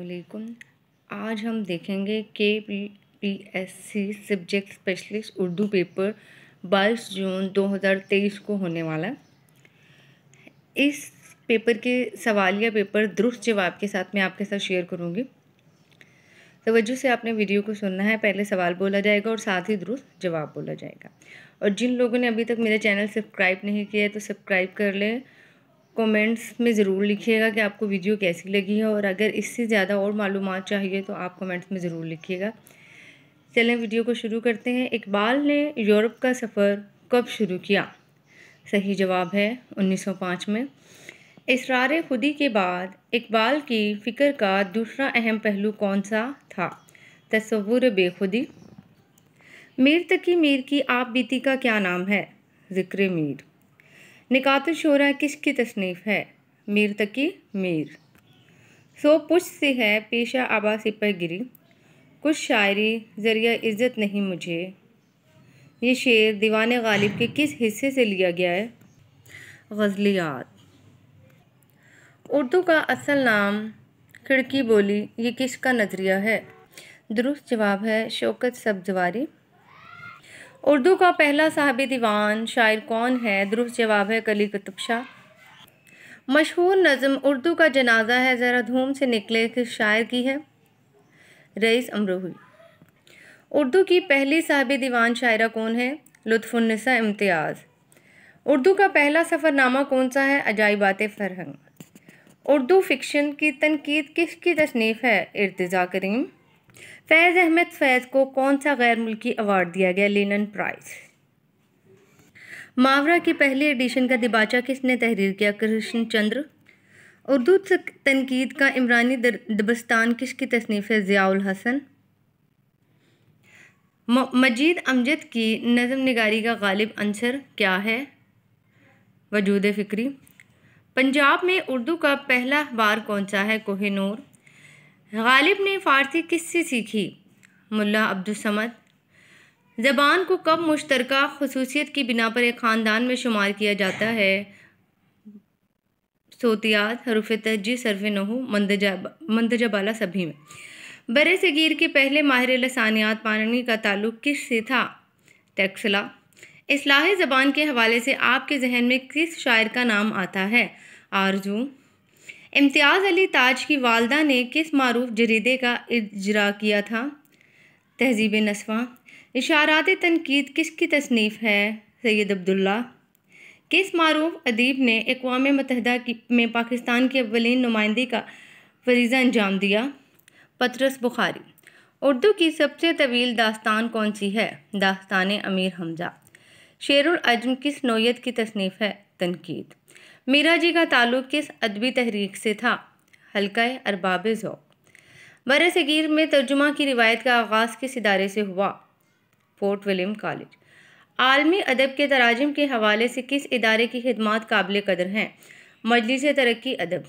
अस्सलामुअलैकुम। आज हम देखेंगे KPPSC subject specialist Urdu paper 22 जून 2023 को होने वाला। इस पेपर के सवालिया पेपर दुरुस्त जवाब के साथ मैं आपके साथ शेयर करूंगी। तवज्जो से आपने वीडियो को सुनना है। पहले सवाल बोला जाएगा और साथ ही दुरुस्त जवाब बोला जाएगा। और जिन लोगों ने अभी तक मेरा चैनल सब्सक्राइब नहीं किया है तो सब्सक्राइब कर लें। कमेंट्स में ज़रूर लिखिएगा कि आपको वीडियो कैसी लगी है, और अगर इससे ज़्यादा और मालूमात चाहिए तो आप कमेंट्स में ज़रूर लिखिएगा। चलें वीडियो को शुरू करते हैं। इकबाल ने यूरोप का सफ़र कब शुरू किया? सही जवाब है 1905 में। इसरार खुदी के बाद इकबाल की फ़िक्र का दूसरा अहम पहलू कौन सा था? तसव्वुर बेखुदी। मीर तकी मीर की आप बीती का क्या नाम है? ज़िक्र मीर। निकात-उश-शोरा किसकी तसनीफ़ है? मीर तकी मीर। सो पुछ से है पेशा आबा सिपहगिरी, कुछ शायरी ज़रिया इज़्ज़त नहीं मुझे। ये शेर दीवाने गालिब के किस हिस्से से लिया गया है? ग़ज़लियात। उर्दू का असल नाम खिड़की बोली ये किसका नज़रिया है? दुरुस्त जवाब है शौकत सब्ज़वारी। उर्दू का पहला साहिब दीवान शायर कौन है? दुरुस्त जवाब है कली कुतुब शाह। मशहूर नज़म उर्दू का जनाजा है ज़रा धूम से निकले किस शायर की है? रईस अमरोही। उर्दू की पहली साहिब दीवान शायरा कौन है? लुत्फ़ुन्निसा इम्तियाज़। उर्दू का पहला सफ़रनामा कौन सा है? अजाइबात फ़रहंग। उर्दू फ़िक्शन की तनकीद किसकी तसनीफ़ है? इर्तिज़ा करीम। फैज़ अहमद फैज़ को कौन सा गैर मुल्की अवार्ड दिया गया? Lenin price. मावरा की पहली एडिशन का दिबाचा किसने तहरीर किया? कृष्ण चंद्र। उर्दू तनकीद का इमरानी दबस्तान किसकी तसनीफ़ है? ज़ियाउल हसन। मजीद अमजद की नज़म निगारी का गालिब अंसर क्या है? वजूद फ़िक्री। पंजाब में उर्दू का पहला अखबार कौन सा है? कोहिनूर। गालिब ने फ़ारसी किससे सीखी? मुल्ला अब्दुस्समद। ज़बान को कब मुश्तरका ख़ुसूसियत की बिना पर एक ख़ानदान में शुमार किया जाता है? सोतियात, हरूफ तहज्जी, सर्फ़ नहू, मंदजा बाला सभी में। बरे सगीर के पहले माहिर लसानियात पानी का ताल्लुक़ किससे था? टैक्सला। इस्लाही ज़बान के हवाले से आपके जहन में किस शायर का नाम आता है? आरज़ू। इम्तियाज़ अली ताज की वालदा ने किस मारूफ जरीदे का इजरा किया था? तहज़ीब नस्वा। इशारात तनकीद किसकी तसनीफ़ है? सैयद अब्दुल्ला। किस मारूफ अदीब ने अक़वाम मुत्तहिदा में पाकिस्तान की अव्वलीन नुमाइंदगी का फ़रीज़ा अंजाम दिया? पतरस बुखारी। उर्दू की सबसे तवील दास्तान कौन सी है? दास्तान अमीर हमज़ा। शेरुल अज्म किस नौयत की तसनीफ़ है? तनकीद। मीरा जी का ताल्लुक़ किस अदबी तहरीक से था? हल्का अरबाब ज़ौक़। बर सगीर में तर्जुमा की रिवायत का आगाज़ किस इदारे से हुआ? Fort William college. आलमी अदब के तराजिम के हवाले से किस इदारे की खिदमात काबिल कदर हैं? मजलिस तरक्की अदब।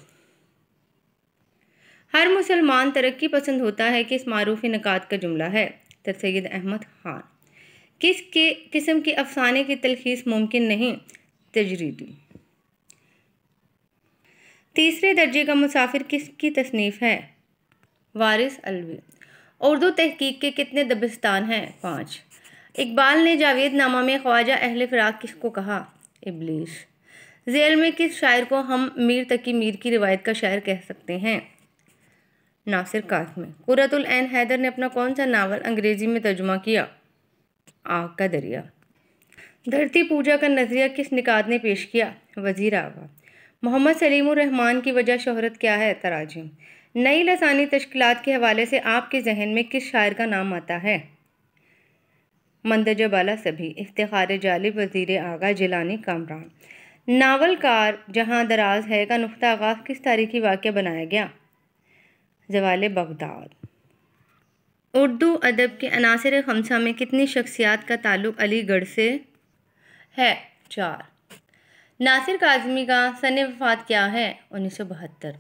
हर मुसलमान तरक्की पसंद होता है किस मारूफ़ी निकात का जुमला है? सैयद अहमद ख़ान। किस के किस्म के अफसाने की तलखीस मुमकिन नहीं? तजरीदी। तीसरे दर्जे का मुसाफिर किसकी तसनीफ़ है? वारिस अलवी। उर्दू तहकीक के कितने दबिस्तान हैं? 5। इकबाल ने जावेद नामा में ख्वाजा अहले फ़िराक किसको कहा? इबलीस। ज़ेल में किस शायर को हम मीर तकी मीर की रिवायत का शायर कह सकते हैं? नासिर काज़मी। कुर्रतुल ऐन हैदर ने अपना कौन सा नावल अंग्रेज़ी में तर्जुमा किया? आग का दरिया। धरती पूजा का नज़रिया किस निकात ने पेश किया? वज़ीर आगा। मोहम्मद सलीमुर रहमान की वजह शोहरत क्या है? तराजिम। नई लसानी तश्कीलात के हवाले से आपके जहन में किस शायर का नाम आता है? मंदजा बाला सभी। इफ्तिखार जालिब, वज़ीर आगा, जिलानी, कामरान। नावलकार जहाँ दराज है का नुक्ता आगाज़ किस तारीख़ी वाक़या बनाया गया? ज़वाल बगदाद। उर्दू अदब के अनासिर खमसा में कितनी शख्सियात का ताल्लुक़ अलीगढ़ से है? 4। नासिर काज़मी का सन वफ़ात क्या है? 1972।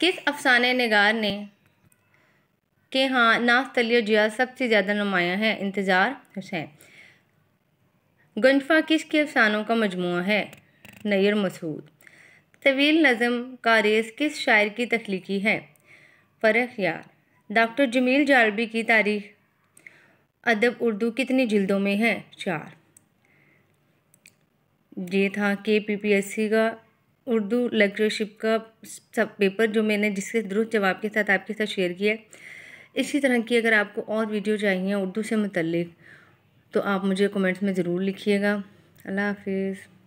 किस अफसाने निगार ने के हाँ नास्तलिया जिया सबसे ज़्यादा नुमायाँ है? इंतज़ार हुसैन। गंजफ़ा किसके अफसानों का मजमुआ है? नैयर मसूद। तवील नज़म का रेस किस शायर की तख्लीकी है? फ़र्क यार। डॉक्टर जमील जालबी की तारीख अदब उर्दू कितनी जिल्दों में है? 4। ये था KPPSC का उर्दू लेक्चरशिप का सब पेपर, जो मैंने जिसके दुरुस्त जवाब के साथ आपके साथ शेयर किया है। इसी तरह की अगर आपको और वीडियो चाहिए उर्दू से मुतल्लिक तो आप मुझे कमेंट्स में ज़रूर लिखिएगा। अल्लाह हाफिज़।